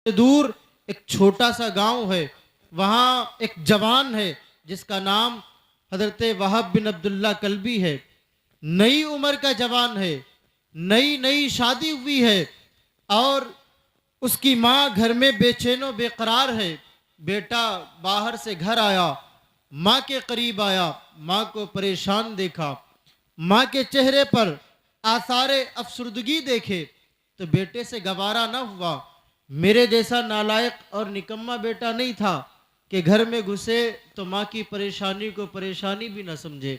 دور ایک چھوٹا سا گاؤں ہے، وہاں ایک جوان ہے جس کا نام حضرت وہب بن عبداللہ کلبی ہے۔ نئی عمر کا جوان ہے، نئی نئی شادی ہوئی ہے، اور اس کی ماں گھر میں بے چین و بے قرار ہے۔ بیٹا باہر سے گھر آیا، ماں کے قریب آیا، ماں کو پریشان دیکھا، ماں کے چہرے پر آثار افسردگی دیکھے تو بیٹے سے گوارا نہ ہوا۔ میرے جیسا نالائق اور نکما بیٹا نہیں تھا کہ گھر میں گھسے تو ماں کی پریشانی کو پریشانی بھی نہ سمجھے،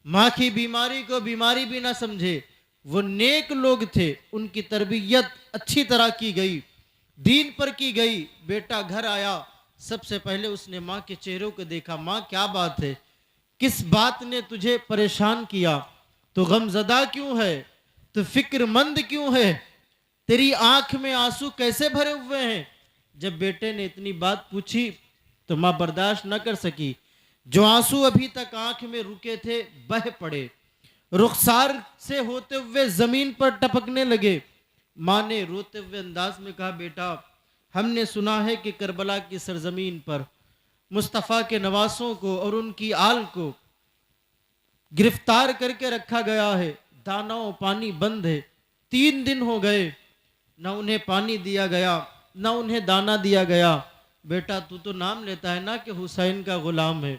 ماں کی بیماری کو بیماری بھی نہ سمجھے۔ وہ نیک لوگ تھے، ان کی تربیت اچھی طرح کی گئی، دین پر کی گئی۔ بیٹا گھر آیا، سب سے پہلے اس نے ماں کے چہروں کو دیکھا۔ ماں کیا بات ہے؟ کس بات نے تجھے پریشان کیا؟ تو غم زدہ کیوں ہے؟ تو فکر مند کیوں ہے؟ تیری آنکھ میں آنسو کیسے بھرے ہوئے ہیں؟ جب بیٹے نے اتنی بات پوچھی تو ماں برداشت نہ کر سکی۔ جو آنسو ابھی تک آنکھ میں رکے تھے بہہ پڑے، رخسار سے ہوتے ہوئے زمین پر ٹپکنے لگے۔ ماں نے روتے ہوئے انداز میں کہا، بیٹا ہم نے سنا ہے کہ کربلا کی سرزمین پر مصطفیٰ کے نواسوں کو اور ان کی آل کو گرفتار کر کے رکھا گیا ہے، دانا و پانی بند ہے۔ 3 دن ہو گئے، نہ انہیں پانی دیا گیا، نہ انہیں دانا دیا گیا۔ بیٹا تو نام لیتا ہے نا کہ حسین کا غلام ہے،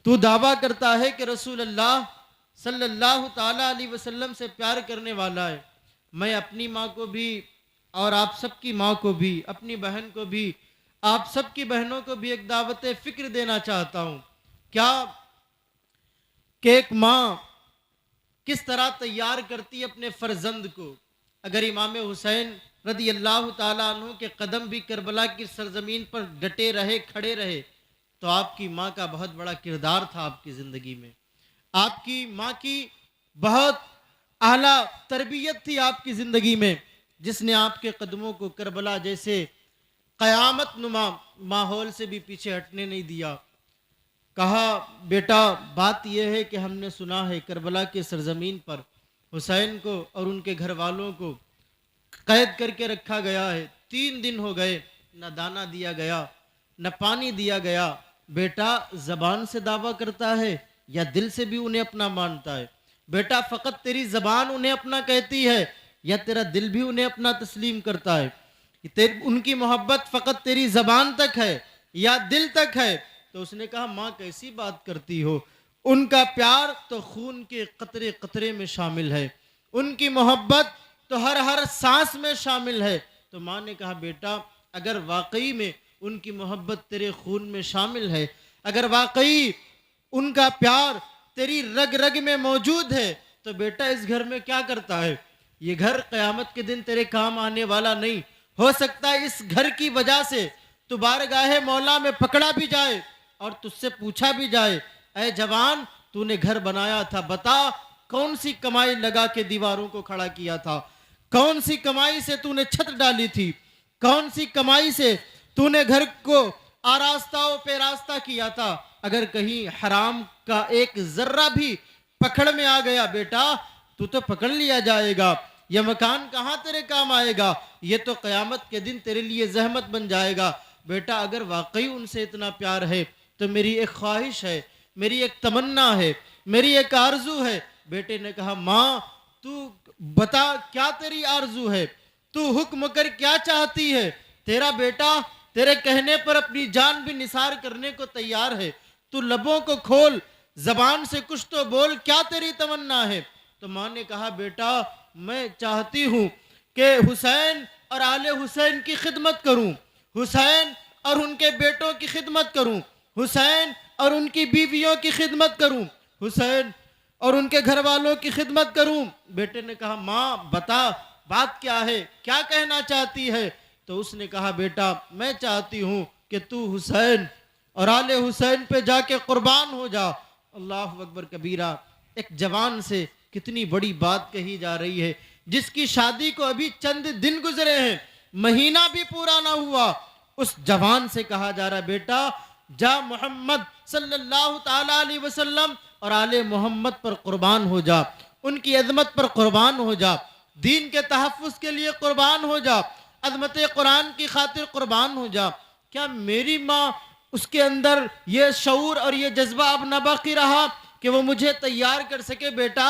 تو دعویٰ کرتا ہے کہ رسول اللہ صلی اللہ تعالیٰ علیہ وسلم سے پیار کرنے والا ہے۔ میں اپنی ماں کو بھی اور آپ سب کی ماں کو بھی، اپنی بہن کو بھی، آپ سب کی بہنوں کو بھی ایک دعوت فکر دینا چاہتا ہوں۔ کیا کہ ایک ماں کس طرح تیار کرتی اپنے فرزند کو؟ اگر امام حسین رضی اللہ تعالیٰ عنہ کے قدم بھی کربلا کی سرزمین پر ڈٹے رہے، کھڑے رہے، تو آپ کی ماں کا بہت بڑا کردار تھا آپ کی زندگی میں۔ آپ کی ماں کی بہت اعلیٰ تربیت تھی آپ کی زندگی میں، جس نے آپ کے قدموں کو کربلا جیسے قیامت نما ماحول سے بھی پیچھے ہٹنے نہیں دیا۔ کہا، بیٹا بات یہ ہے کہ ہم نے سنا ہے کربلا کی سرزمین پر حسین کو اور ان کے گھر والوں کو قید کر کے رکھا گیا ہے۔ 3 دن ہو گئے، نہ دانا دیا گیا، نہ پانی دیا گیا۔ بیٹا زبان سے دعویٰ کرتا ہے یا دل سے بھی انہیں اپنا مانتا ہے؟ بیٹا فقط تیری زبان انہیں اپنا کہتی ہے یا تیرا دل بھی انہیں اپنا تسلیم کرتا ہے؟ ان کی محبت فقط تیری زبان تک ہے یا دل تک ہے؟ تو اس نے کہا، ماں کیسی بات کرتی ہو، ان کا پیار تو خون کے قطرے قطرے میں شامل ہے، ان کی محبت تو ہر ہر سانس میں شامل ہے۔ تو ماں نے کہا، بیٹا اگر واقعی میں ان کی محبت تیرے خون میں شامل ہے، اگر واقعی ان کا پیار تیری رگ رگ میں موجود ہے، تو بیٹا اس گھر میں کیا کرتا ہے؟ یہ گھر قیامت کے دن تیرے کام آنے والا نہیں ہو سکتا۔ اس گھر کی وجہ سے تو بارگاہ مولا میں پکڑا بھی جائے اور تجھ سے پوچھا بھی جائے، اے جوان تو نے گھر بنایا تھا، بتا کون سی کمائی لگا کے دیواروں کو کھڑا کیا تھا؟ کون سی کمائی سے تو نے چھت ڈالی تھی؟ کون سی کمائی سے تو نے گھر کو آراستہ و پیراستہ کیا تھا؟ اگر کہیں حرام کا ایک ذرہ بھی پکڑ میں آ گیا بیٹا تو پکڑ لیا جائے گا۔ یہ مکان کہاں تیرے کام آئے گا؟ یہ تو قیامت کے دن تیرے لیے زحمت بن جائے گا۔ بیٹا اگر واقعی ان سے اتنا پیار ہے تو میری ایک خواہش ہے، میری ایک تمنا ہے، میری ایک آرزو ہے۔ بیٹے نے کہا، ماں تو بتا کیا تیری آرزو ہے، تو حکم کر کیا چاہتی ہے؟ تیرا بیٹا تیرے کہنے پر اپنی جان بھی نثار کرنے کو تیار ہے، تو لبوں کو کھول، زبان سے کچھ تو بول، کیا تیری تمنا ہے؟ تو ماں نے کہا، بیٹا میں چاہتی ہوں کہ حسین اور آل حسین کی خدمت کروں، حسین اور ان کے بیٹوں کی خدمت کروں، حسین اور ان کی بیویوں کی خدمت کروں، حسین اور ان کے گھر والوں کی خدمت کروں۔ بیٹے نے کہا، ماں بتا بات کیا ہے، کیا کہنا چاہتی ہے؟ تو اس نے کہا، بیٹا میں چاہتی ہوں کہ تو حسین اور آل حسین پہ جا کے قربان ہو جا۔ اللہ اکبر کبیرہ، ایک جوان سے کتنی بڑی بات کہی جا رہی ہے، جس کی شادی کو ابھی چند دن گزرے ہیں، مہینہ بھی پورا نہ ہوا۔ اس جوان سے کہا جا رہا ہے، بیٹا جا محمد صلی اللہ تعالیٰ علیہ وسلم اور آل محمد پر قربان ہو جا، ان کی عظمت پر قربان ہو جا، دین کے تحفظ کے لیے قربان ہو جا، عظمت قرآن کی خاطر قربان ہو جا. کیا میری ماں اس کے اندر یہ شعور اور یہ جذبہ اب نہ باقی رہا کہ وہ مجھے تیار کر سکے؟ بیٹا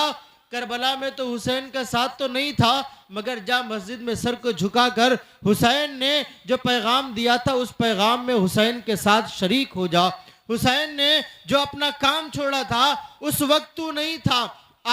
کربلا میں تو حسین کا ساتھ تو نہیں تھا، مگر جا مسجد میں سر کو جھکا کر حسین نے جو پیغام دیا تھا اس پیغام میں حسین کے ساتھ شریک ہو جا. حسین نے جو اپنا کام چھوڑا تھا اس وقت تو نہیں تھا،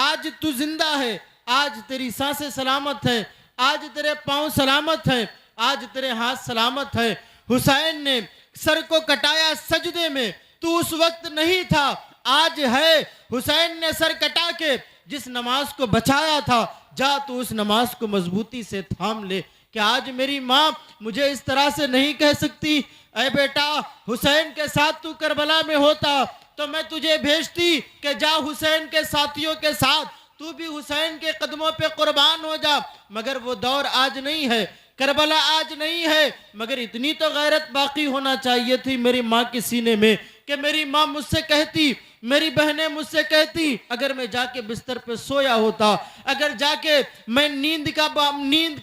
آج تو زندہ ہے، آج تیری سانسیں سلامت ہیں، آج تیرے پاؤں سلامت ہیں، آج تیرے ہاتھ سلامت ہیں. حسین نے سر کو کٹایا سجدے میں، تو اس وقت نہیں تھا، آج ہے. حسین نے سر کٹا کے جس نماز کو بچایا تھا، جا تو اس نماز کو مضبوطی سے تھام لے. کہ آج میری ماں مجھے اس طرح سے نہیں کہہ سکتی اے بیٹا حسین کے ساتھ تو کربلا میں ہوتا تو میں تجھے بھیجتی کہ جا حسین کے ساتھیوں کے ساتھ تو بھی حسین کے قدموں پہ قربان ہو جا. مگر وہ دور آج نہیں ہے، کربلا آج نہیں ہے، مگر اتنی تو غیرت باقی ہونا چاہیے تھی میری ماں کے سینے میں کہ میری ماں مجھ سے کہتی، میری بہنیں مجھ سے کہتی، اگر میں جا کے بستر پہ سویا ہوتا، اگر جا کے میں نیند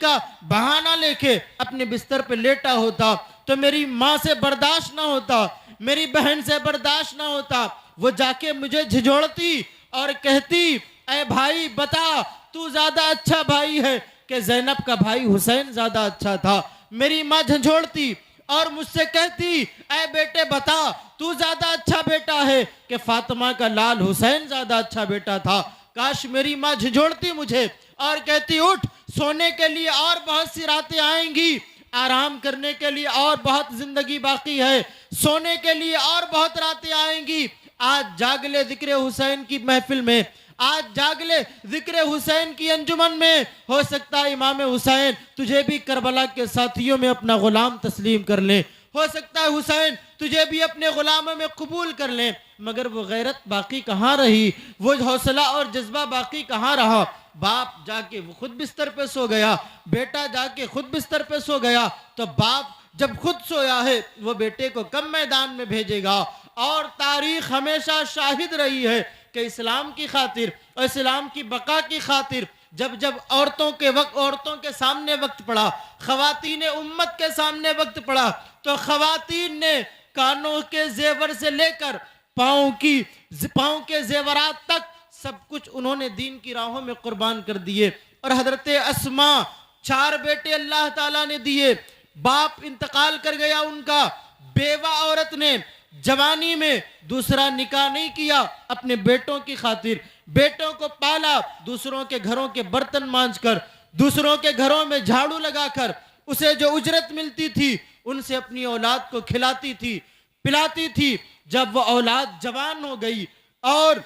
کا بہانہ لے کے اپنے بستر پہ لیٹا ہوتا تو میری ماں سے برداشت نہ ہوتا، میری بہن سے برداشت نہ ہوتا. وہ جا کے مجھے جھجوڑتی اور کہتی اے بھائی بتا تو زیادہ اچھا بھائی ہے کہ زینب کا بھائی حسین زیادہ اچھا تھا. میری ماں جھنجھوڑتی اور مجھ سے کہتی اے بیٹے بتا تو زیادہ اچھا بیٹا ہے کہ فاطمہ کا لال حسین زیادہ اچھا بیٹا تھا. کاش میری ماں جھنجھوڑتی مجھے اور کہتی اٹھ، سونے کے لیے اور بہت سی راتیں آئیں گی، آرام کرنے کے لیے اور بہت زندگی باقی ہے، سونے کے لیے اور بہت راتیں آئیں گی. آج جاگ لے ذکر حسین کی محفل میں، آج جاگ لے ذکر حسین کی انجمن میں. ہو سکتا ہے امام حسین تجھے بھی کربلا کے ساتھیوں میں اپنا غلام تسلیم کر لیں، ہو سکتا ہے حسین تجھے بھی اپنے غلاموں میں قبول کر لیں، مگر وہ غیرت باقی کہاں رہی، وہ حوصلہ اور جذبہ باقی کہاں رہا. باپ جا کے وہ خود بستر پہ سو گیا، بیٹا جا کے خود بستر پہ سو گیا، تو باپ جب خود سویا ہے وہ بیٹے کو کم میدان میں بھیجے گا. اور تاریخ ہمیشہ شاہد رہی ہے کہ اسلام کی خاطر اور اسلام کی بقا کی خاطر جب عورتوں کے سامنے وقت پڑا، خواتین امت کے سامنے وقت پڑا، تو خواتین نے کانوں کے زیور سے لے کر پاؤں کے زیورات تک سب کچھ انہوں نے دین کی راہوں میں قربان کر دیے. اور حضرت اسماء 4 بیٹے اللہ تعالیٰ نے دیے، باپ انتقال کر گیا ان کا، بیوہ عورت نے جوانی میں دوسرا نکاح نہیں کیا، اپنے بیٹوں کی خاطر بیٹوں کو پالا، دوسروں کے گھروں کے برتن مانج کر، دوسروں کے گھروں میں جھاڑو لگا کر، اسے جو اجرت ملتی تھی ان سے اپنی اولاد کو کھلاتی تھی، پلاتی تھی. جب وہ اولاد جوان ہو گئی اور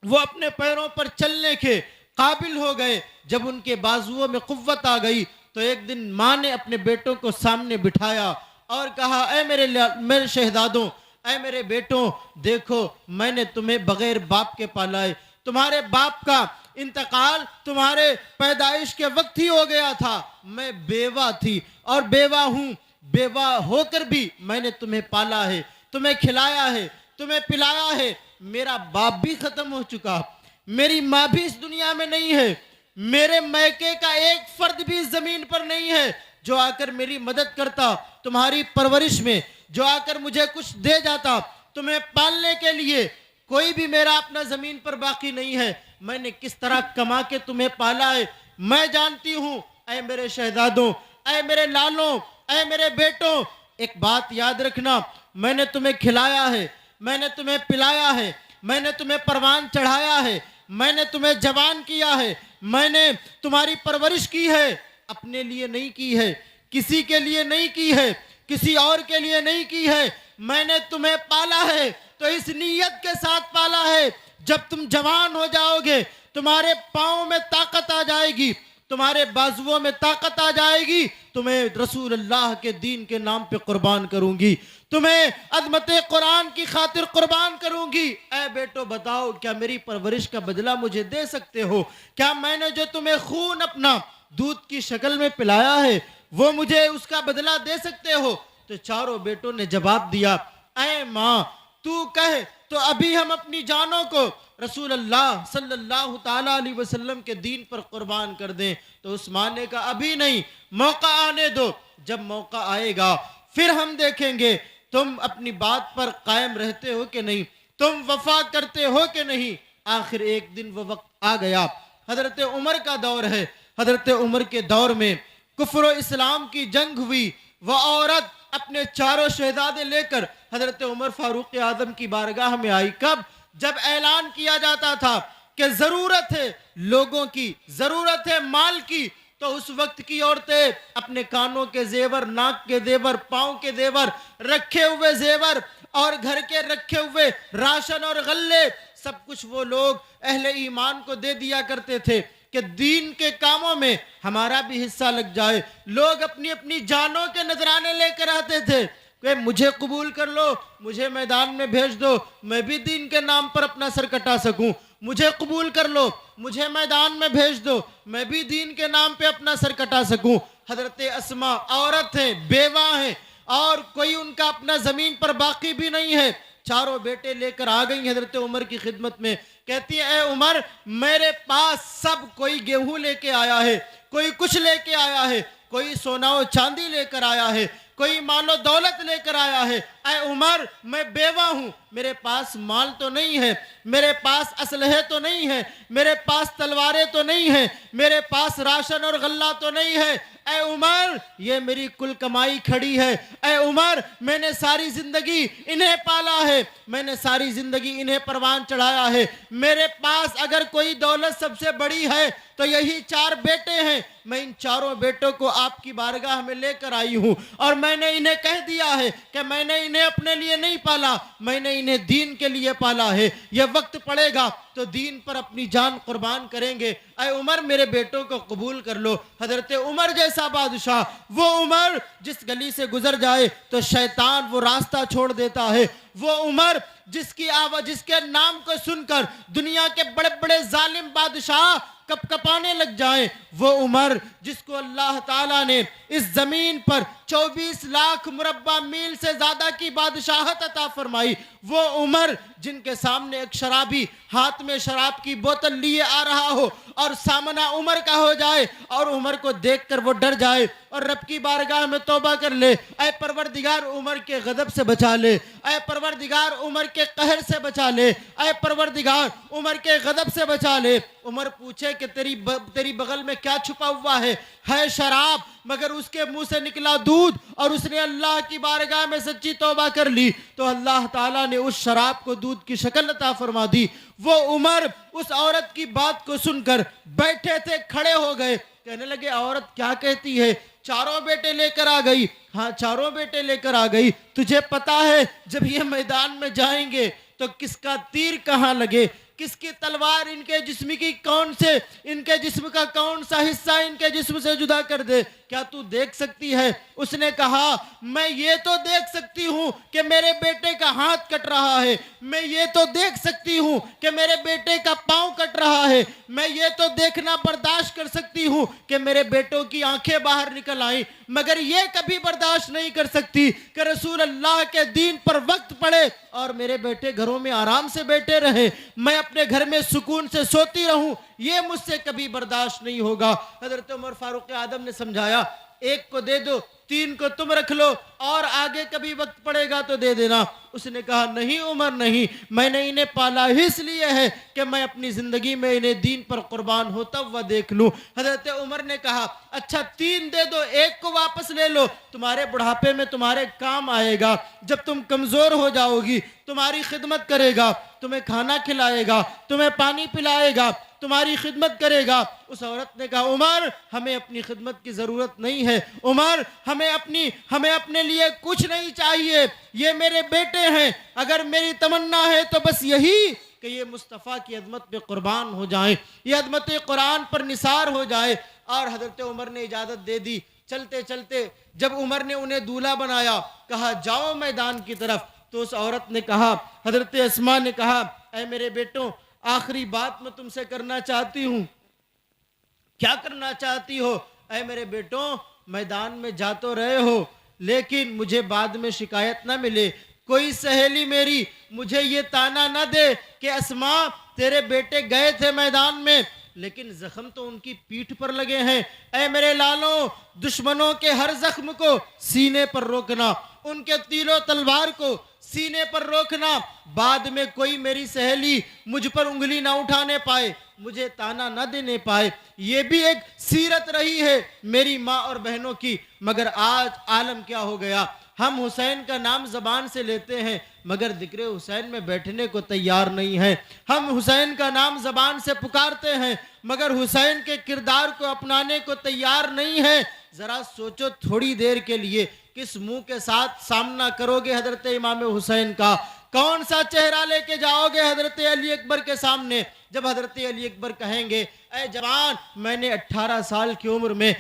وہ اپنے پیروں پر چلنے کے قابل ہو گئے، جب ان کے بازوؤں میں قوت آ گئی تو ایک دن ماں نے اپنے بیٹوں کو سامنے بٹھایا اور کہا اے میرے شہزادوں، اے میرے بیٹوں، دیکھو میں نے تمہیں بغیر باپ کے پالا ہے، تمہارے باپ کا انتقال تمہارے پیدائش کے وقت ہی ہو گیا تھا، میں بیوہ تھی اور بیوہ ہوں، بیوہ ہو کر بھی میں نے تمہیں پالا ہے، تمہیں کھلایا ہے، تمہیں پلایا ہے. میرا باپ بھی ختم ہو چکا، میری ماں بھی اس دنیا میں نہیں ہے، میرے میکے کا ایک فرد بھی زمین پر نہیں ہے جو آ کر میری مدد کرتا تمہاری پرورش میں، جو آ کر مجھے کچھ دے جاتا تمہیں پالنے کے لیے. کوئی بھی میرا اپنا زمین پر باقی نہیں ہے. میں نے کس طرح کما کے تمہیں پالا ہے میں جانتی ہوں. اے میرے شہزادوں، اے میرے لالوں، اے میرے بیٹوں، ایک بات یاد رکھنا، میں نے تمہیں کھلایا ہے، میں نے تمہیں پلایا ہے، میں نے تمہیں پروان چڑھایا ہے، میں نے تمہیں جوان کیا ہے، میں نے تمہاری پرورش کی ہے، اپنے لیے نہیں کی ہے، کسی کے لیے نہیں کی ہے، کسی اور کے لیے نہیں کی ہے. میں نے تمہیں پالا ہے تو اس نیت کے ساتھ پالا ہے جب تم جوان ہو جاؤ گے تمہارے پاؤں میں طاقت آ جائے گی، تمہارے بازوؤں میں طاقت آ جائے گی، تمہیں رسول اللہ کے دین کے نام پہ قربان کروں گی، تمہیں عظمت قرآن کی خاطر قربان کروں گی. اے بیٹو بتاؤ کیا میری پرورش کا بدلہ مجھے دے سکتے ہو؟ کیا میں نے جو تمہیں خون اپنا دودھ کی شکل میں پلایا ہے وہ مجھے اس کا بدلہ دے سکتے ہو؟ تو چاروں بیٹوں نے جواب دیا اے ماں تو کہے تو ابھی ہم اپنی جانوں کو رسول اللہ صلی اللہ تعالیٰ علیہ وسلم کے دین پر قربان کر دیں. تو عثمان نے کہا ابھی نہیں, موقع آنے دو, جب موقع آئے گا پھر ہم دیکھیں گے تم اپنی بات پر قائم رہتے ہو کہ نہیں, تم وفا کرتے ہو کہ نہیں. آخر ایک دن وہ وقت آ گیا, حضرت عمر کا دور ہے. حضرت عمر کے دور میں کفر و اسلام کی جنگ ہوئی. وہ عورت اپنے چاروں شہزادے لے کر حضرت عمر فاروق اعظم کی بارگاہ میں آئی. کب؟ جب اعلان کیا جاتا تھا کہ ضرورت ہے لوگوں کی, ضرورت ہے مال کی, تو اس وقت کی عورتیں اپنے کانوں کے زیور, ناک کے زیور, پاؤں کے زیور, رکھے ہوئے زیور اور گھر کے رکھے ہوئے راشن اور غلے سب کچھ وہ لوگ اہل ایمان کو دے دیا کرتے تھے کہ دین کے کاموں میں ہمارا بھی حصہ لگ جائے. لوگ اپنی اپنی جانوں کے نذرانے لے کر آتے تھے کہ مجھے قبول کر لو, مجھے میدان میں بھیج دو, میں بھی دین کے نام پر اپنا سر کٹا سکوں. مجھے قبول کر لو, مجھے میدان میں بھیج دو, میں بھی دین کے نام پہ اپنا سر کٹا سکوں. حضرت اسما عورت ہیں, بیوہ ہیں, اور کوئی ان کا اپنا زمین پر باقی بھی نہیں ہے. چاروں بیٹے لے کر آ گئی حضرت عمر کی خدمت میں. کہتی ہے اے عمر, میرے پاس سب کوئی گیہوں لے کے آیا ہے, کوئی کچھ لے کے آیا ہے, کوئی سونا و چاندی لے کر آیا ہے, کوئی مال و دولت لے کر آیا ہے. اے عمر, میں بیوہ ہوں, میرے پاس مال تو نہیں ہے, میرے پاس اسلحے تو نہیں ہے, میرے پاس تلواریں تو نہیں ہیں, میرے پاس راشن اور غلہ تو نہیں ہے. اے عمر, یہ میری کل کمائی کھڑی ہے. اے عمر, میں نے ساری زندگی انہیں پالا ہے, میں نے ساری زندگی انہیں پروان چڑھایا ہے. میرے پاس اگر کوئی دولت سب سے بڑی ہے تو یہی 4 بیٹے ہیں. میں ان چاروں بیٹوں کو آپ کی بارگاہ میں لے کر آئی ہوں, اور میں نے انہیں کہہ دیا ہے کہ میں نے انہیں اپنے لیے نہیں پالا, میں نے انہیں دین کے لیے پالا ہے. یہ وقت پڑے گا تو دین پر اپنی جان قربان کریں گے. اے عمر, میرے بیٹوں کو قبول کر لو. حضرت عمر جیسا بادشاہ, وہ عمر جس گلی سے گزر جائے تو شیطان وہ راستہ چھوڑ دیتا ہے. وہ عمر جس کی آواز, جس کے نام کو سن کر دنیا کے بڑے بڑے ظالم بادشاہ کپ کپانے لگ جائیں. وہ عمر جس کو اللہ تعالیٰ نے اس زمین پر 24 لاکھ مربع میل سے زیادہ کی بادشاہت عطا فرمائی. وہ عمر جن کے سامنے ایک شرابی ہاتھ میں شراب کی بوتل لیے آ رہا ہو اور سامنا عمر کا ہو جائے اور عمر کو دیکھ کر وہ ڈر جائے اور رب کی بارگاہ میں توبہ کر لے, اے پروردگار عمر کے غضب سے بچا لے, اے پروردگار عمر کے قہر سے بچا لے, اے پروردگار عمر کے غضب سے بچا لے. عمر پوچھے کہ تیری بغل میں کیا چھپا ہوا ہے شراب, مگر اس کے منہ سے نکلا دودھ, اور اس نے اللہ کی بارگاہ میں سچی توبہ کر لی تو اللہ تعالیٰ نے اس شراب کو دودھ کی شکل عطا فرما دی. وہ عمر اس عورت کی بات کو سن کر بیٹھے تھے, کھڑے ہو گئے, کہنے لگے عورت کیا کہتی ہے, 4 بیٹے لے کر آ گئی. ہاں 4 بیٹے لے کر آ گئی. تجھے پتا ہے جب یہ میدان میں جائیں گے تو کس کا تیر کہاں لگے, کس کی تلوار ان کے جسم کی ان کے جسم کا کون سا حصہ ان کے جسم سے جدا کر دے, کیا تو دیکھ سکتی ہے؟ اس نے کہا میں یہ تو دیکھ سکتی ہوں کہ میرے بیٹے کا ہاتھ کٹ رہا ہے, میں یہ تو دیکھ سکتی ہوں کہ میرے بیٹے کا پاؤں کٹ رہا ہے, میں یہ تو دیکھنا برداشت کر سکتی ہوں کہ میرے بیٹوں کی آنکھیں باہر نکل آئیں, مگر یہ کبھی برداشت نہیں کر سکتی کہ رسول اللہ کے دین پر وقت پڑے اور میرے بیٹے گھروں میں آرام سے بیٹھے رہے, میں اپنے گھر میں سکون سے سوتی رہوں, یہ مجھ سے کبھی برداشت نہیں ہوگا. حضرت عمر فاروق اعظم نے سمجھایا, 1 کو دے دو, 3 کو تم رکھ لو, اور آگے کبھی وقت پڑے گا تو دے دینا. اس نے کہا نہیں عمر نہیں, میں نے انہیں پالا اس لیے ہے کہ میں اپنی زندگی میں انہیں دین پر قربان ہوتا ہوا دیکھ لوں. حضرت عمر نے کہا اچھا 3 دے دو, 1 کو واپس لے لو, تمہارے بڑھاپے میں تمہارے کام آئے گا, جب تم کمزور ہو جاؤ گی تمہاری خدمت کرے گا, تمہیں کھانا کھلائے گا, تمہیں پانی پلائے گا, تمہاری خدمت کرے گا. اس عورت نے کہا عمر ہمیں اپنی خدمت کی ضرورت نہیں ہے, عمر ہمیں اپنے لیے کچھ نہیں چاہیے, یہ میرے بیٹے ہیں, اگر میری تمنا ہے تو بس یہی کہ یہ مصطفیٰ کی عظمت پہ قربان ہو جائیں, یہ عظمت قرآن پر نثار ہو جائے. اور حضرت عمر نے اجازت دے دی. چلتے چلتے جب عمر نے انہیں دولہا بنایا, کہا جاؤ میدان کی طرف, تو اس عورت نے کہا, حضرت اسماء نے کہا اے میرے بیٹوں آخری بات میں تم سے کرنا چاہتی ہوں. کیا کرنا چاہتی ہو؟ اے میرے بیٹوں میدان میں جا تو رہے ہو لیکن مجھے بعد میں شکایت نہ ملے, کوئی سہیلی میری مجھے یہ تانا نہ دے کہ اسماء تیرے بیٹے گئے تھے میدان میں لیکن زخم تو ان کی پیٹھ پر لگے ہیں. اے میرے لالوں، دشمنوں کے ہر زخم کو سینے پر روکنا، ان کے تیر و تلوار کو سینے پر روکنا، بعد میں کوئی میری سہیلی مجھ پر انگلی نہ اٹھانے پائے، مجھے تانا نہ دینے پائے. یہ بھی ایک سیرت رہی ہے میری ماں اور بہنوں کی. مگر آج عالم کیا ہو گیا، ہم حسین کا نام زبان سے لیتے ہیں مگر ذکر حسین میں بیٹھنے کو تیار نہیں ہیں. ہم حسین کا نام زبان سے پکارتے ہیں مگر حسین کے کردار کو اپنانے کو تیار نہیں ہیں. ذرا سوچو تھوڑی دیر کے لیے، کس منہ کے ساتھ سامنا کرو گے حضرت امام حسین کا؟ کون سا چہرہ لے کے جاؤ گے حضرت علی اکبر کے سامنے جب حضرت علی اکبر کہیں گے اے جوان، میں نے 18 سال کی عمر میں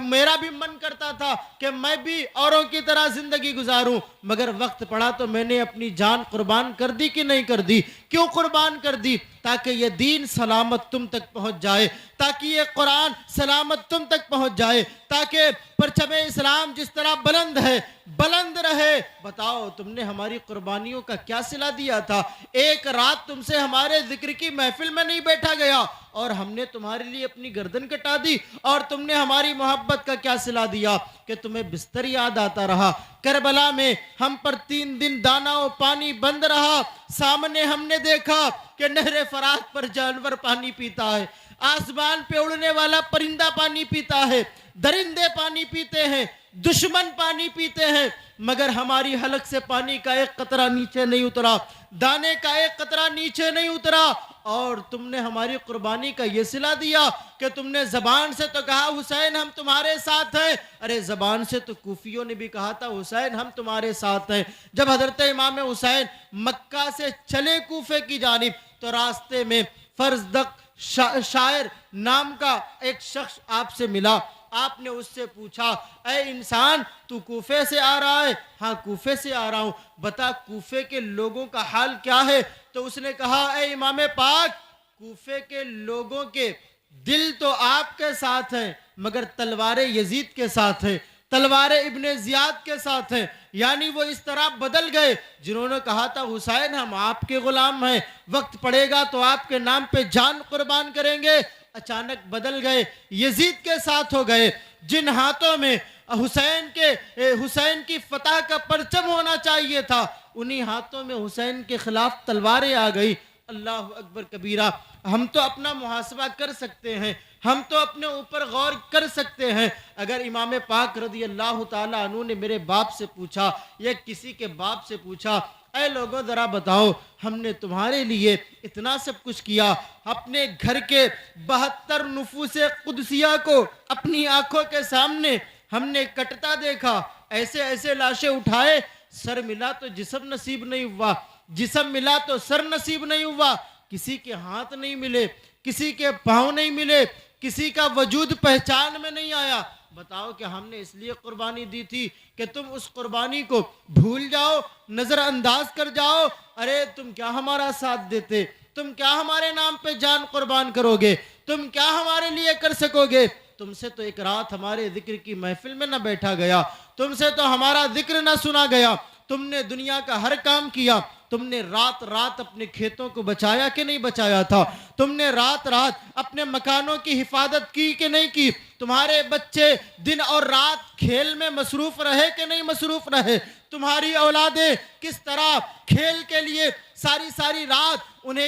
میرا بھی من کرتا تھا کہ میں بھی اوروں کی طرح زندگی گزاروں، مگر وقت پڑا تو میں نے اپنی جان قربان کر دی کہ نہیں کر دی؟ کیوں قربان کر دی؟ تاکہ یہ دین سلامت تم تک پہنچ جائے، تاکہ یہ قرآن سلامت تم تک پہنچ جائے، تاکہ پرچم اسلام جس طرح بلند ہے بلند رہے. بتاؤ تم نے ہماری قربانیوں کا کیا صلہ دیا تھا؟ ایک رات تم سے ہمارے ذکر کی محفل میں نہیں بیٹھا گیا اور ہم نے تمہارے لیے اپنی گردن کٹا دی، اور تم نے ہماری محبت کا کیا صلہ دیا کہ تمہیں بستر یاد آتا رہا. کربلا میں ہم پر 3 دن دانا و پانی بند رہا، سامنے ہم نے دیکھا کہ نہر فرات پر جانور پانی پیتا ہے، آسمان پہ اڑنے والا پرندہ پانی پیتا ہے، درندے پانی پیتے ہیں، دشمن پانی پیتے ہیں، مگر ہماری حلق سے پانی کا ایک قطرہ نیچے نہیں اترا، دانے کا ایک قطرہ نیچے نہیں اترا. اور تم نے ہماری قربانی کا یہ صلہ دیا کہ تم نے زبان سے تو کہا حسین ہم تمہارے ساتھ ہیں. ارے زبان سے تو کوفیوں نے بھی کہا تھا حسین ہم تمہارے ساتھ ہیں. جب حضرت امام حسین مکہ سے چلے کوفے کی جانب تو راستے میں فرزدق شاعر نام کا ایک شخص آپ سے ملا. آپ نے اس سے پوچھا اے انسان تو کوفے سے آ رہا ہے؟ ہاں کوفے سے آ رہا ہوں، بتا کوفے کے لوگوں کا حال کیا ہے؟ تو اس نے کہا اے امام پاک، کوفے کے لوگوں کے دل تو آپ کے ساتھ ہیں مگر تلوار یزید کے ساتھ ہیں، تلوار ابن زیاد کے ساتھ ہیں. یعنی وہ اس طرح بدل گئے جنہوں نے کہا تھا حسین ہم آپ کے غلام ہیں، وقت پڑے گا تو آپ کے نام پہ جان قربان کریں گے، اچانک بدل گئے، یزید کے ساتھ ہو گئے. جن ہاتھوں میں حسین کی فتح کا پرچم ہونا چاہیے تھا انہی ہاتھوں میں حسین کے خلاف تلواریں آ گئی. اللہ اکبر کبیرہ. ہم تو اپنا محاسبہ کر سکتے ہیں، ہم تو اپنے اوپر غور کر سکتے ہیں. اگر امام پاک رضی اللہ تعالیٰ عنہ نے میرے باپ سے پوچھا یا کسی کے باپ سے پوچھا اے لوگوں ذرا بتاؤ ہم نے تمہارے لیے اتنا سب کچھ کیا، اپنے گھر کے 72 نفوس قدسیہ کو اپنی آنکھوں کے سامنے ہم نے کٹتا دیکھا، ایسے ایسے لاشیں اٹھائے، سر ملا تو جسم نصیب نہیں ہوا، جسم ملا تو سر نصیب نہیں ہوا، کسی کے ہاتھ نہیں ملے، کسی کے پاؤں نہیں ملے، کسی کا وجود پہچان میں نہیں آیا. بتاؤ کہ ہم نے اس لیے قربانی دی تھی کہ تم اس قربانی کو بھول جاؤ، نظر انداز کر جاؤ؟ ارے تم کیا ہمارا ساتھ دیتے؟ تم کیا ہمارے نام پہ جان قربان کرو گے؟ تم کیا ہمارے لیے کر سکو گے؟ تم سے تو ایک رات ہمارے ذکر کی محفل میں نہ بیٹھا گیا، تم سے تو ہمارا ذکر نہ سنا گیا. تم نے دنیا کا ہر کام کیا، تم نے رات رات اپنے کھیتوں کو بچایا کہ نہیں بچایا تھا؟ تم نے رات رات اپنے مکانوں کی حفاظت کی کہ نہیں کی؟ تمہارے بچے دن اور رات کھیل میں مصروف رہے کہ نہیں مصروف رہے؟ تمہاری اولادیں کس طرح کھیل کے لیے ساری ساری رات انہیں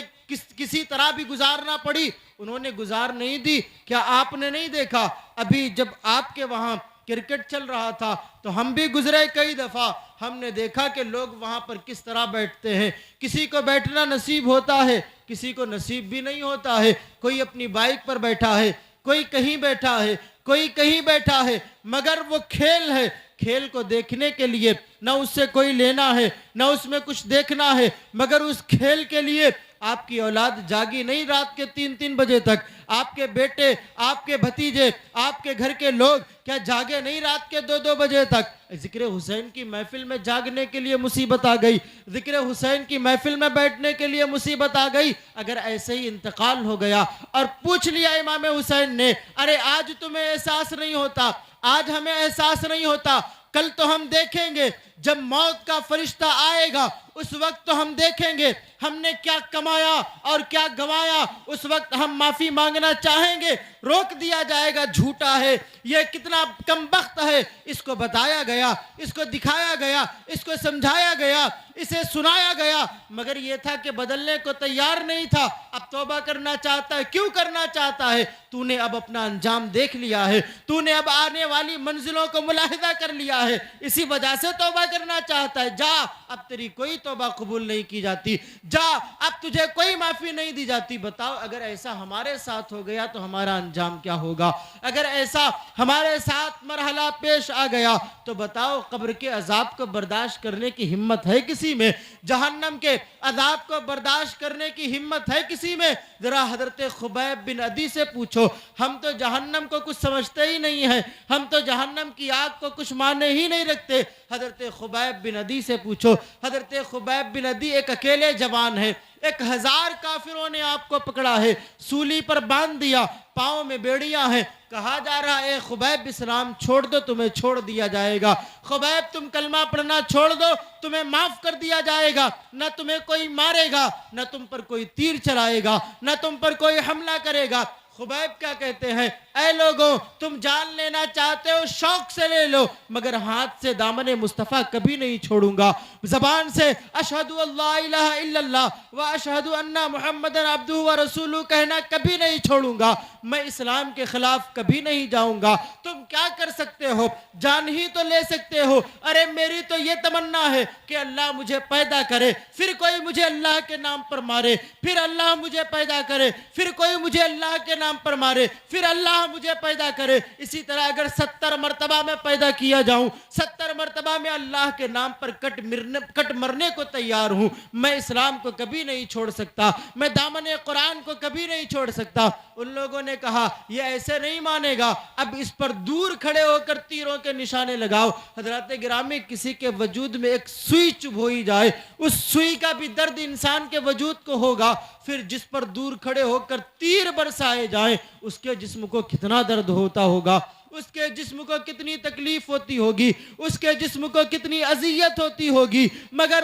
کسی طرح بھی گزارنا پڑی، انہوں نے گزار نہیں دی؟ کیا آپ نے نہیں دیکھا ابھی جب آپ کے وہاں کرکٹ چل رہا تھا تو ہم بھی گزرے کئی دفعہ، ہم نے دیکھا کہ لوگ وہاں پر کس طرح بیٹھتے ہیں. کسی کو بیٹھنا نصیب ہوتا ہے، کسی کو نصیب بھی نہیں ہوتا ہے. کوئی اپنی بائک پر بیٹھا ہے، کوئی کہیں بیٹھا ہے، کوئی کہیں بیٹھا ہے، مگر وہ کھیل ہے. کھیل کو دیکھنے کے لیے نہ اس سے کوئی لینا ہے نہ اس میں کچھ دیکھنا ہے، مگر اس کھیل کے لیے آپ کی اولاد جاگی نہیں رات کے 3 بجے تک. آپ کے بیٹے، آپ کے بھتیجے، آپ کے گھر کے لوگ کیا جاگے نہیں رات کے 2 بجے تک؟ ذکر حسین کی محفل میں جاگنے کے لیے مصیبت آ گئی، ذکر حسین کی محفل میں بیٹھنے کے لیے مصیبت آ گئی. اگر ایسے ہی انتقال ہو گیا اور پوچھ لیا امام حسین نے ارے آج تمہیں احساس نہیں ہوتا، آج ہمیں احساس نہیں ہوتا، کل تو ہم دیکھیں گے جب موت کا فرشتہ آئے گا اس وقت تو ہم دیکھیں گے ہم نے کیا کمایا اور کیا گوایا. اس وقت ہم معافی مانگنا چاہیں گے, روک دیا جائے گا جھوٹا ہے, یہ کتنا کم بخت ہے. اس کو بتایا گیا, اس کو دکھایا گیا, اس کو سمجھایا گیا, اسے سنایا گیا, مگر یہ تھا کہ بدلنے کو تیار نہیں تھا. اب توبہ کرنا چاہتا ہے. کیوں کرنا چاہتا ہے؟ تو نے اب اپنا انجام دیکھ لیا ہے, تو نے اب آنے والی منزلوں کو ملاحظہ کر لیا ہے, اسی وجہ سے توبہ کرنا چاہتا ہے. جا, اب تیری کوئی توبہ قبول نہیں کی جاتی. جا, اب تجھے کوئی معافی نہیں دی جاتی. بتاؤ اگر ایسا ہمارے ساتھ ہو گیا تو ہمارا انجام کیا ہوگا؟ اگر ایسا ہمارے ساتھ مرحلہ پیش آ گیا تو بتاؤ قبر کے عذاب کو برداشت کرنے کی ہمت ہے کسی میں؟ جہنم کے عذاب کو برداشت کرنے کی ہمت ہے کسی میں؟ ذرا حضرت خبیب بن عدی سے پوچھو, ہم تو جہنم کو کچھ سمجھتے ہی نہیں ہیں, ہم تو جہنم کی آگ کو کچھ مانے ہی نہیں رکھتے. حضرت خبیب بن عدی سے پوچھو. حضرت خبیب بن عدی ایک اکیلے جوان ہے, 1000 کافروں نے آپ کو پکڑا ہے, سولی پر باندھ دیا, پاؤں میں بیڑیاں ہیں. کہا جا رہا ہے اے خبیب اسلام چھوڑ دو, تمہیں چھوڑ دیا جائے گا. خبیب تم کلمہ پڑھنا چھوڑ دو, تمہیں معاف کر دیا جائے گا. نہ تمہیں کوئی مارے گا, نہ تم پر کوئی تیر چلائے گا, نہ تم پر کوئی حملہ کرے گا. خبیب کیا کہتے ہیں؟ اے لوگوں, تم جان لینا چاہتے ہو شوق سے لے لو, مگر ہاتھ سے دامن مصطفیٰ کبھی نہیں چھوڑوں گا. زبان سے اشہدو اللہ الہ الا اللہ و اشہدو ان محمد عبدہ و رسولہ کہنا کبھی نہیں چھوڑوں گا. میں اسلام کے خلاف کبھی نہیں جاؤں گا. تم کیا کر سکتے ہو؟ جان ہی تو لے سکتے ہو. ارے میری تو یہ تمنا ہے کہ اللہ مجھے پیدا کرے, پھر کوئی مجھے اللہ کے نام پر مارے, پھر اللہ مجھے پیدا کرے, پھر کوئی مجھے اللہ کے نام پر مارے, پھر اللہ مجھے پیدا کرے. اسی طرح اگر 70 مرتبہ میں پیدا کیا جاؤں, 70 مرتبہ میں اللہ کے نام پر کٹ مرنے کو تیار ہوں. میں اسلام کو کبھی نہیں چھوڑ سکتا, میں دامن قرآن کو کبھی نہیں چھوڑ سکتا. ان لوگوں نے کہا یہ ایسے نہیں مانے گا, اب اس پر دور کھڑے ہو کر تیروں کے نشانے لگاؤ. حضرات گرامی, کسی کے وجود میں ایک سوئی چبھوئی جائے, اس سوئی کا بھی درد انسان کے وجود کو ہوگا. پھر جس پر دور کھڑے ہو کر تیر برسائے جائیں اس کے جسم کو کتنا درد ہوتا ہوگا, اس کے جسم کو کتنی تکلیف ہوتی ہوگی, اس کے جسم کو کتنی اذیت ہوتی ہوگی. مگر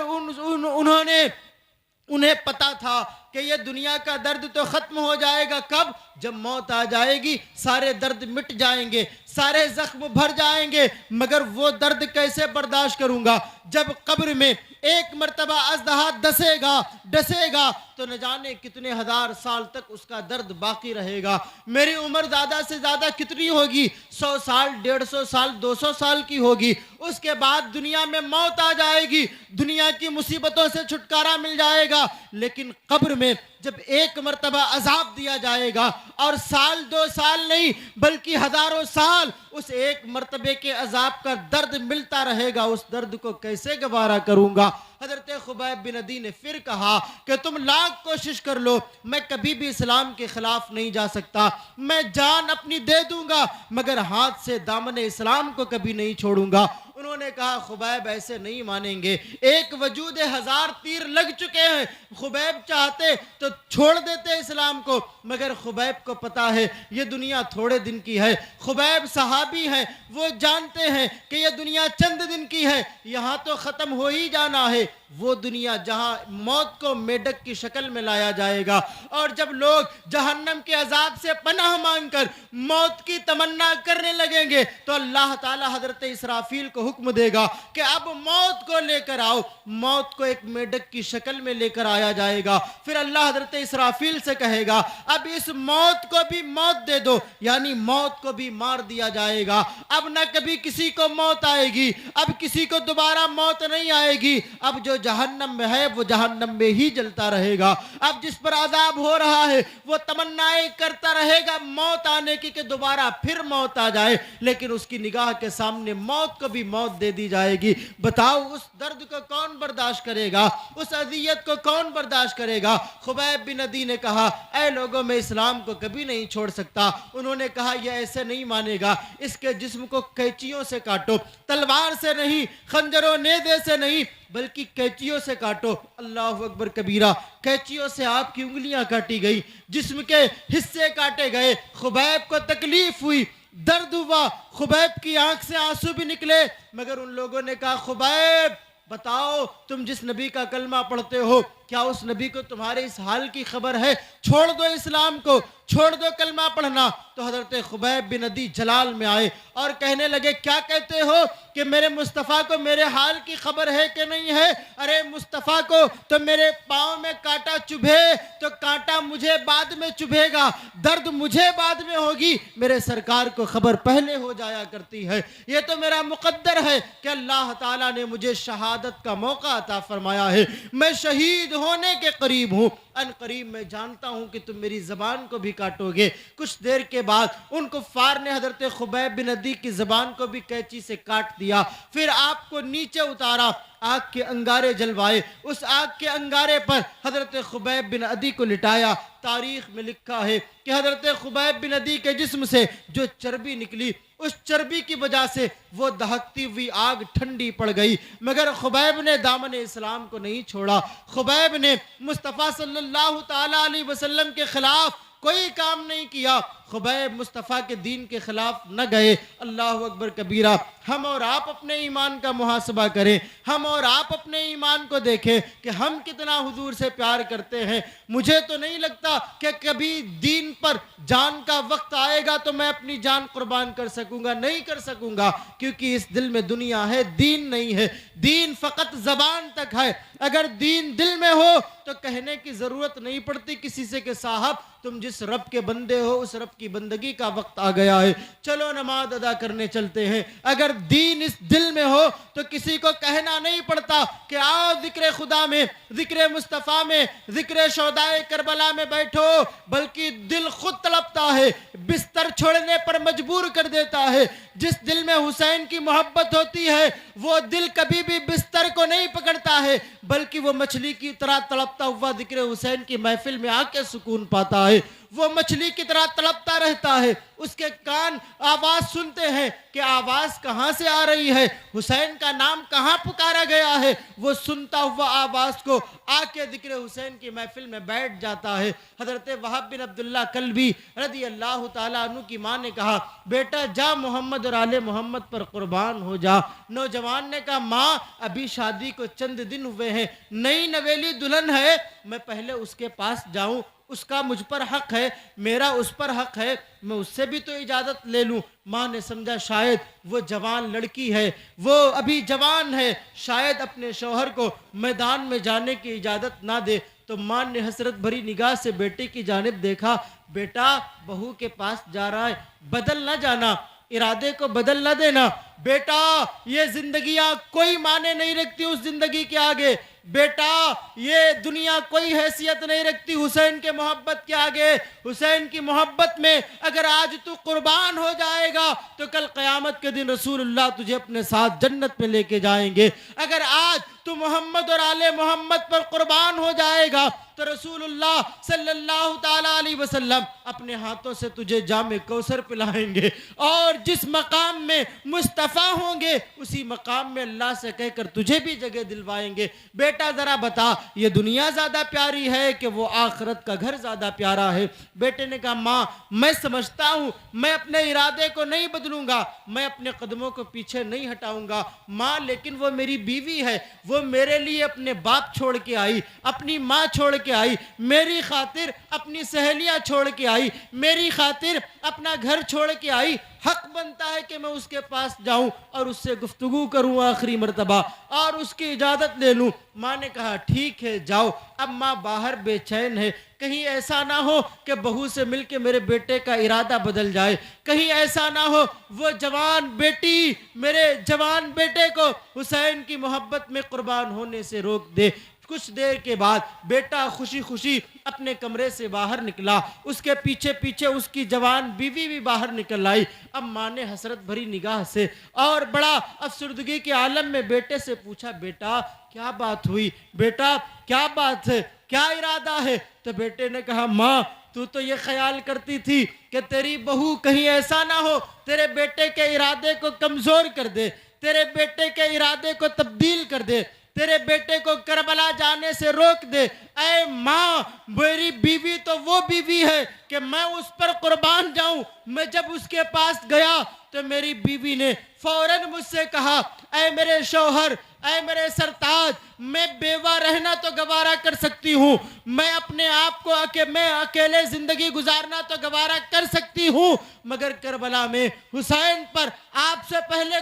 انہیں پتا تھا کہ یہ دنیا کا درد تو ختم ہو جائے گا. کب؟ جب موت آ جائے گی, سارے درد مٹ جائیں گے, سارے زخم بھر جائیں گے. مگر وہ درد کیسے برداشت کروں گا جب قبر میں ایک مرتبہ اژدہا ڈسے گا تو نہ جانے کتنے 1000 سال تک اس کا درد باقی رہے گا. میری عمر زیادہ سے زیادہ کتنی ہوگی؟ 100 سال, 150 سال, 200 سال کی ہوگی. اس کے بعد دنیا میں موت آ جائے گی, دنیا کی مصیبتوں سے چھٹکارا مل جائے گا. لیکن قبر میں جب ایک مرتبہ عذاب دیا جائے گا, اور 1 2 سال نہیں بلکہ ہزاروں سال اس ایک مرتبے کے عذاب کا درد ملتا رہے گا, اس درد کو کیسے گوارا کروں گا؟ حضرت خبیب بن عدی نے پھر کہا کہ تم لاکھ کوشش کر لو, میں کبھی بھی اسلام کے خلاف نہیں جا سکتا. میں جان اپنی دے دوں گا مگر ہاتھ سے دامن اسلام کو کبھی نہیں چھوڑوں گا. انہوں نے کہا خبیب ایسے نہیں مانیں گے, ایک وجود 1000 تیر لگ چکے ہیں. خبیب چاہتے تو چھوڑ دیتے اسلام کو, مگر خبیب کو پتا ہے یہ دنیا تھوڑے دن کی ہے. خبیب صحابی ہیں, وہ جانتے ہیں کہ یہ دنیا چند دن کی ہے, یہاں تو ختم ہو ہی جانا ہے. وہ دنیا جہاں موت کو میڈک کی شکل میں لایا جائے گا, اور جب لوگ جہنم کے عذاب سے پناہ مانگ کر موت کی تمنا کرنے لگیں گے تو اللہ تعالی حضرت اسرافیل کو حکم دے گا کہ اب موت کو لے کر آؤ. موت کو ایک میڈک کی شکل میں لے کر آیا جائے گا. پھر اللہ حضرت اسرافیل سے کہے گا اب اس موت کو بھی موت دے دو, یعنی موت کو بھی مار دیا جائے گا. اب نہ کبھی کسی کو موت آئے گی, اب کسی کو دوبارہ موت نہیں آئے گی. اب جو جہنم میں ہے وہ جہنم میں ہی جلتا رہے گا. اب جس پر عذاب ہو رہا ہے وہ تمنائیں کرتا رہے گا موت آنے کی کہ دوبارہ پھر موت آ جائے, لیکن اس کی نگاہ کے سامنے موت کو بھی موت دے دی جائے گی. بتاؤ اس درد کو کون برداشت کرے گا, اس اذیت کو کون برداشت کرے گا؟ خبیب بن عدی نے کہا اے لوگوں, میں اسلام کو کبھی نہیں چھوڑ سکتا. انہوں نے کہا یہ ایسے نہیں مانے گا, اس کے جسم کو قینچیوں سے کاٹو, تلوار سے نہیں, خنجر و نیزے سے نہیں بلکہ قینچیوں سے کاٹو. اللہ اکبر کبیرہ, قینچیوں سے آپ کی انگلیاں کاٹی گئی, جسم کے حصے کاٹے گئے. خبیب کو تکلیف ہوئی, درد ہوا, خبیب کی آنکھ سے آنسو بھی نکلے, مگر ان لوگوں نے کہا خبیب بتاؤ تم جس نبی کا کلمہ پڑھتے ہو کیا اس نبی کو تمہارے اس حال کی خبر ہے؟ چھوڑ دو اسلام کو, چھوڑ دو کلمہ پڑھنا. تو حضرت خبیب بن عدی جلال میں آئے اور کہنے لگے کیا کہتے ہو کہ میرے مصطفیٰ کو میرے حال کی خبر ہے کہ نہیں ہے؟ ارے مصطفیٰ کو تو میرے پاؤں میں کانٹا چبھے تو کانٹا مجھے بعد میں چبھے گا, درد مجھے بعد میں ہوگی, میرے سرکار کو خبر پہلے ہو جایا کرتی ہے. یہ تو میرا مقدر ہے کہ اللہ تعالیٰ نے مجھے شہادت کا موقع عطا فرمایا ہے, میں شہید ہونے کے قریب ہوں, ان قریب میں جانتا ہوں کہ تم میری زبان کو بھی کاٹو گے. کچھ دیر کے بعد ان کفار نے حضرت خبیب بن عدی کی زبان کو بھی قینچی سے کاٹ دیا, پھر آپ کو نیچے اتارا, آگ کے انگارے جلوائے, اس آگ کے انگارے پر حضرت خبیب بن عدی کو لٹایا. تاریخ میں لکھا ہے کہ حضرت خبیب بن عدی کے جسم سے جو چربی نکلی اس چربی کی وجہ سے وہ دہکتی ہوئی آگ ٹھنڈی پڑ گئی, مگر خبیب نے دامن اسلام کو نہیں چھوڑا. خبیب نے مصطفیٰ صلی اللہ تعالیٰ علیہ وسلم کے خلاف کوئی کام نہیں کیا, خبیب مصطفیٰ کے دین کے خلاف نہ گئے. اللہ اکبر کبیرہ. ہم اور آپ اپنے ایمان کا محاسبہ کریں, ہم اور آپ اپنے ایمان کو دیکھیں کہ ہم کتنا حضور سے پیار کرتے ہیں. مجھے تو نہیں لگتا کہ کبھی دین پر جان کا وقت آئے گا تو میں اپنی جان قربان کر سکوں گا, نہیں کر سکوں گا, کیونکہ اس دل میں دنیا ہے, دین نہیں ہے. دین فقط زبان تک ہے. اگر دین دل میں ہو تو کہنے کی ضرورت نہیں پڑتی کسی سے کہ صاحب تم جس رب کے بندے ہو اس رب کی بندگی کا وقت آ گیا ہے, چلو نماز ادا کرنے چلتے ہیں. اگر دین اس دل میں ہو تو کسی کو کہنا نہیں پڑتا کہ آؤ ذکر خدا میں, ذکر مصطفیٰ میں, ذکر شہدائے کربلا میں بیٹھو, بلکہ دل خود تڑپتا ہے, بستر چھوڑنے پر مجبور کر دیتا ہے. جس دل میں حسین کی محبت ہوتی ہے وہ دل کبھی بھی بستر کو نہیں پکڑتا ہے, بلکہ وہ مچھلی کی طرح تڑپتا ہوا ذکر حسین کی محفل میں آ کے سکون پاتا ہے. وہ مچھلی کی طرح تڑپتا رہتا ہے, اس کے کان آواز سنتے ہیں کہ آواز کہاں سے آ رہی ہے, حسین کا نام کہاں پکارا گیا ہے. وہ سنتا ہوا آواز کو آ کے ذکر حسین کی محفل میں بیٹھ جاتا ہے. حضرت وہب بن عبداللہ کلبی رضی اللہ تعالیٰ عنہ کی ماں نے کہا بیٹا جا محمد اور آل محمد پر قربان ہو جا. نوجوان نے کہا ماں ابھی شادی کو چند دن ہوئے ہیں, نئی نویلی دلہن ہے, میں پہلے اس کے پاس جاؤں, اس کا مجھ پر حق ہے, میرا اس پر حق ہے, میں اس سے بھی تو اجازت لے لوں. ماں نے سمجھا شاید وہ جوان لڑکی ہے, وہ ابھی جوان ہے, شاید اپنے شوہر کو میدان میں جانے کی اجازت نہ دے. تو ماں نے حسرت بھری نگاہ سے بیٹے کی جانب دیکھا, بیٹا بہو کے پاس جا رہا ہے, بدل نہ جانا, ارادے کو بدل نہ دینا. بیٹا یہ زندگیاں کوئی معنی نہیں رکھتی اس زندگی کے آگے, بیٹا یہ دنیا کوئی حیثیت نہیں رکھتی حسین کے محبت کے آگے. حسین کی محبت میں اگر آج تو قربان ہو جائے گا تو کل قیامت کے دن رسول اللہ تجھے اپنے ساتھ جنت میں لے کے جائیں گے. اگر آج تو محمد اور آل محمد پر قربان ہو جائے گا تو رسول اللہ صلی اللہ تعالیٰ علیہ وسلم اپنے ہاتھوں سے تجھے جام کوثر پلائیں گے, اور جس مقام میں مصطفیٰ ہوں گے اسی مقام میں اللہ سے کہہ کر تجھے بھی جگہ دلوائیں گے. بیٹا ذرا بتا یہ دنیا زیادہ پیاری ہے کہ وہ آخرت کا گھر زیادہ پیارا ہے؟ بیٹے نے کہا ماں میں سمجھتا ہوں, میں اپنے ارادے کو نہیں بدلوں گا, میں اپنے قدموں کو پیچھے نہیں ہٹاؤں گا ماں, لیکن وہ میری بیوی ہے, وہ میرے لیے اپنے باپ چھوڑ کے آئی, اپنی ماں چھوڑ کے آئی, میری خاطر اپنی سہیلیاں چھوڑ کے آئی, میری خاطر اپنا گھر چھوڑ کے آئی. حق بنتا ہے کہ میں اس کے پاس جاؤں اور اس سے گفتگو کروں آخری مرتبہ اور اس کی اجازت لے لوں. ماں نے کہا ٹھیک ہے جاؤ. اب ماں باہر بے چین ہے, کہیں ایسا نہ ہو کہ بہو سے مل کے میرے بیٹے کا ارادہ بدل جائے, کہیں ایسا نہ ہو وہ جوان بیٹی میرے جوان بیٹے کو حسین کی محبت میں قربان ہونے سے روک دے. کچھ دیر کے بعد بیٹا خوشی خوشی اپنے کمرے سے باہر نکلا, اس کے پیچھے پیچھے اس کی جوان بیوی بھی باہر نکل آئی. اب ماں نے حسرت بھری نگاہ سے اور بڑا افسردگی کے عالم میں بیٹے سے پوچھا بیٹا کیا بات ہوئی, بیٹا کیا بات ہے, کیا ارادہ ہے؟ تو بیٹے نے کہا ماں تو یہ خیال کرتی تھی کہ تیری بہو کہیں ایسا نہ ہو تیرے بیٹے کے ارادے کو کمزور کر دے, تیرے بیٹے کے ارادے کو تبدیل کر دے, تیرے بیٹے کو کربلا جانے سے روک دے. اے ماں میری بیوی تو وہ بیوی ہے کہ میں اس پر قربان جاؤں۔ میں جب اس کے پاس گیا تو میری بیوی نے فوراً مجھ سے کہا، اے میرے شوہر، اے میرے سرتاج، میں بیوہ رہنا تو گوارا کر سکتی ہوں، میں اپنے آپ کو میں اکیلے زندگی گزارنا تو گوارا کر سکتی ہوں، مگر کربلا میں حسین پر آپ سے پہلے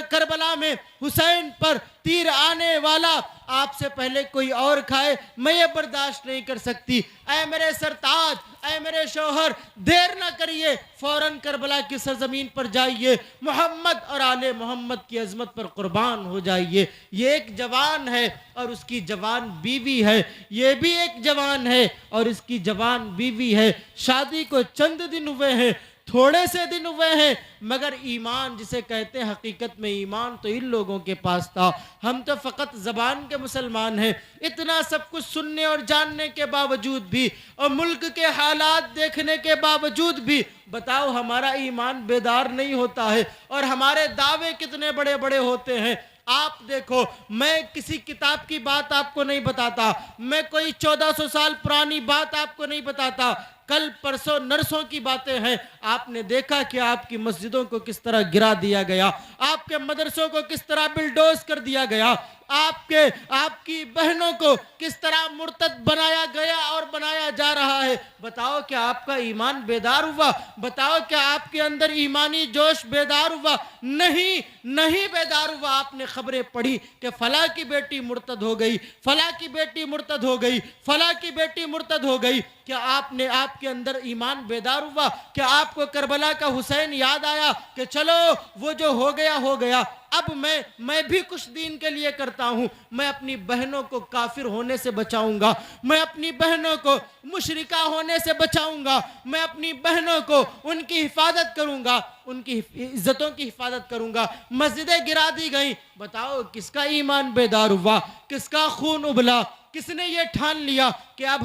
کربلا میں حسین پر تیر آنے والا آپ سے پہلے کوئی اور کھائے، میں یہ برداشت نہیں کر سکتی۔ اے میرے سرتاج، اے میرے شوہر، دیر نہ کریے، فوراً کربلا کی سرزمین پر جائیے، محمد اور آل محمد کی عظمت پر قربان ہو جائیے۔ یہ ایک جوان ہے اور اس کی جوان بیوی ہے، یہ بھی ایک جوان ہے اور اس کی جوان بیوی ہے۔ شادی کو چند دن ہوئے ہیں، تھوڑے سے دن ہوئے ہیں، مگر ایمان جسے کہتے ہیں، حقیقت میں ایمان تو ان لوگوں کے پاس تھا۔ ہم تو فقط زبان کے مسلمان ہیں۔ اتنا سب کچھ سننے اور جاننے کے باوجود بھی اور ملک کے حالات دیکھنے کے باوجود بھی بتاؤ ہمارا ایمان بیدار نہیں ہوتا ہے، اور ہمارے دعوے کتنے بڑے بڑے ہوتے ہیں۔ آپ دیکھو، میں کسی کتاب کی بات آپ کو نہیں بتاتا، میں کوئی 1400 سال پرانی بات آپ کو نہیں بتاتا، کل پرسوں نرسوں کی باتیں ہیں۔ آپ نے دیکھا کہ آپ کی مسجدوں کو کس طرح گرا دیا گیا، آپ کے مدرسوں کو کس طرح بلڈوز کر دیا گیا، آپ کی بہنوں کو کس طرح مرتد بنایا گیا اور بنایا جا رہا ہے۔ بتاؤ کہ آپ کا ایمان بیدار ہوا؟ بتاؤ کہ آپ کے اندر ایمانی جوش بیدار ہوا؟ نہیں بیدار ہوا۔ آپ نے خبریں پڑھی کہ فلاں کی بیٹی مرتد ہو گئی، فلاں کی بیٹی مرتد ہو گئی، فلاں کی بیٹی مرتد ہو گئی۔ کیا آپ کے اندر ایمان بیدار ہوا؟ کہ آپ کو کربلا کا حسین یاد آیا کہ چلو وہ جو ہو گیا ہو گیا، اب میں بھی کچھ دین کے لیے کرتا ہوں، میں اپنی بہنوں کو کافر ہونے سے بچاؤں گا، میں اپنی بہنوں کو مشرکہ ہونے سے بچاؤں گا، میں اپنی بہنوں کو ان کی حفاظت کروں گا، ان کی عزتوں کی حفاظت کروں گا۔ مسجدیں گرا دی گئیں، بتاؤ کس کا ایمان بیدار ہوا؟ کس کا خون ابلا؟ کس نے یہ ٹھان لیا کہ اب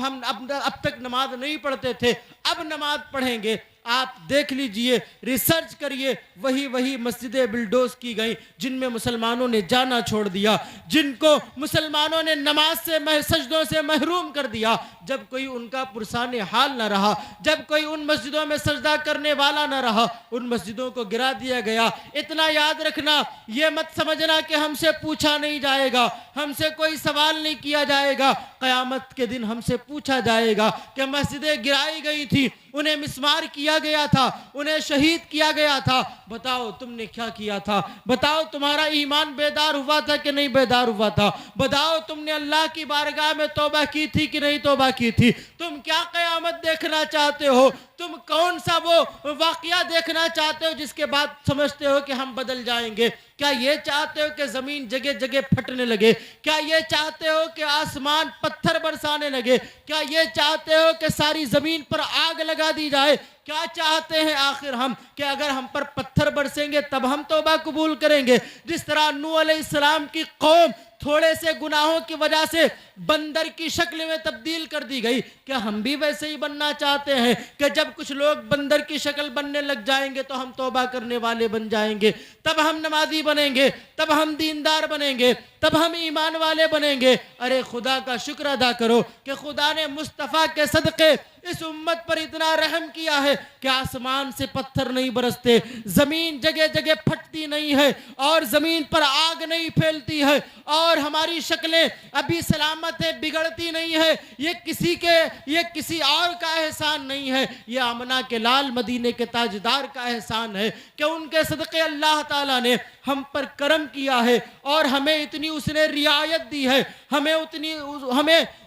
تک نماز نہیں پڑھتے تھے، اب نماز پڑھیں گے؟ آپ دیکھ لیجئے، ریسرچ کریے، وہی مسجدیں بلڈوز کی گئیں جن میں مسلمانوں نے جانا چھوڑ دیا، جن کو مسلمانوں نے نماز سے سجدوں سے محروم کر دیا۔ جب کوئی ان کا پرسان حال نہ رہا، جب کوئی ان مسجدوں میں سجدہ کرنے والا نہ رہا، ان مسجدوں کو گرا دیا گیا۔ اتنا یاد رکھنا، یہ مت سمجھنا کہ ہم سے پوچھا نہیں جائے گا، ہم سے کوئی سوال نہیں کیا جائے گا۔ قیامت کے دن ہم سے پوچھا جائے گا کہ مسجدیں گرائی گئی تھی، انہیں مسمار کیا گیا تھا، انہیں شہید کیا گیا تھا، بتاؤ تم نے کیا کیا تھا؟ بتاؤ تمہارا ایمان بیدار ہوا تھا کہ نہیں بیدار ہوا تھا؟ بتاؤ تم نے اللہ کی بارگاہ میں توبہ کی تھی کہ نہیں توبہ کی تھی؟ تم کیا قیامت دیکھنا چاہتے ہو؟ تم کون سا وہ واقعہ دیکھنا چاہتے ہو جس کے بعد سمجھتے ہو کہ ہم بدل جائیں گے؟ کیا یہ چاہتے ہو کہ زمین جگہ جگہ پھٹنے لگے؟ کیا یہ چاہتے ہو کہ آسمان پتھر برسانے لگے؟ کیا یہ چاہتے ہو کہ ساری زمین پر آگ لگا دی جائے؟ کیا چاہتے ہیں آخر ہم کہ اگر ہم پر پتھر برسیں گے تب ہم توبہ قبول کریں گے؟ جس طرح نوح علیہ السلام کی قوم تھوڑے سے گناہوں کی وجہ سے بندر کی شکل میں تبدیل کر دی گئی، کیا ہم بھی ویسے ہی بننا چاہتے ہیں کہ جب کچھ لوگ بندر کی شکل بننے لگ جائیں گے تو ہم توبہ کرنے والے بن جائیں گے، تب ہم نمازی بنیں گے، تب ہم دیندار بنیں گے، تب ہم ایمان والے بنیں گے؟ ارے خدا کا شکر ادا کرو کہ خدا نے مصطفیٰ کے صدقے اس امت پر اتنا رحم کیا ہے کہ آسمان سے پتھر نہیں برستے، زمین جگہ جگہ پھٹتی نہیں ہے اور زمین پر آگ نہیں پھیلتی ہے، اور ہماری شکلیں ابھی سلامت ہے، بگڑتی نہیں ہے۔ یہ کسی اور کا احسان نہیں ہے، یہ آمنہ کے لال مدینے کے تاجدار کا احسان ہے کہ ان کے صدقے اللہ تعالیٰ نے ہم پر کرم کیا ہے اور ہمیں اتنی اس نے رعایت دی ہے، ہمیں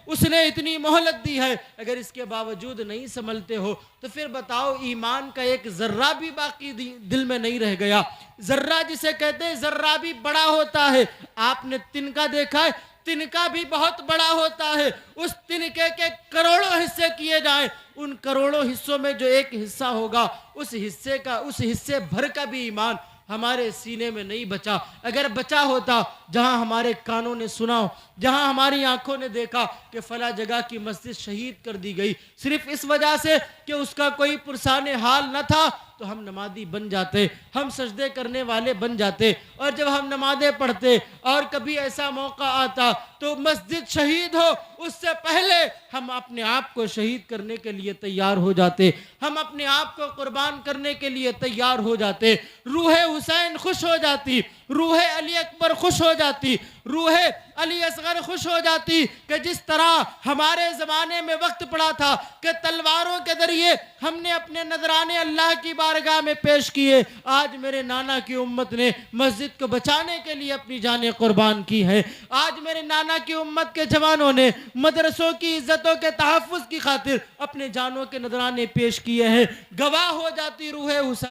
اس نے اتنی مہلت دی ہے۔ اگر اس کے باوجود نہیں سنبھلتے ہو تو پھر بتاؤ ایمان کا ایک ذرہ بھی باقی دل میں نہیں رہ گیا۔ ذرہ جسے کہتے ہیں، ذرہ بھی بڑا ہوتا ہے۔ آپ نے تنکا دیکھا ہے، تنکا بھی بہت بڑا ہوتا ہے۔ اس تنکے کے کروڑوں حصے کیے جائیں، ان کروڑوں حصوں میں جو ایک حصہ ہوگا، اس حصے بھر کا بھی ایمان ہمارے سینے میں نہیں بچا۔ اگر بچا ہوتا، جہاں ہمارے کانوں نے سنا، جہاں ہماری آنکھوں نے دیکھا کہ فلاں جگہ کی مسجد شہید کر دی گئی صرف اس وجہ سے کہ اس کا کوئی پرسان حال نہ تھا، تو ہم نمازی بن جاتے، ہم سجدے کرنے والے بن جاتے. اور جب ہم نمازیں پڑھتے اور کبھی ایسا موقع آتا تو مسجد شہید ہو اس سے پہلے ہم اپنے آپ کو شہید کرنے کے لیے تیار ہو جاتے، ہم اپنے آپ کو قربان کرنے کے لیے تیار ہو جاتے. روح حسین خوش ہو جاتی، روح علی اکبر خوش ہو جاتی، روح علی اصغر خوش ہو جاتی کہ جس طرح ہمارے زمانے میں وقت پڑا تھا کہ تلواروں کے ذریعے ہم نے اپنے نذرانے اللہ کی بارگاہ میں پیش کیے، آج میرے نانا کی امت نے مسجد کو بچانے کے لیے اپنی جانیں قربان کی ہیں. آج میرے نانا کی امت کے جوانوں نے مدرسوں کی عزتوں کے تحفظ کی خاطر اپنے جانوں کے نذرانے پیش کیے ہیں. گواہ ہو جاتی روح حسین.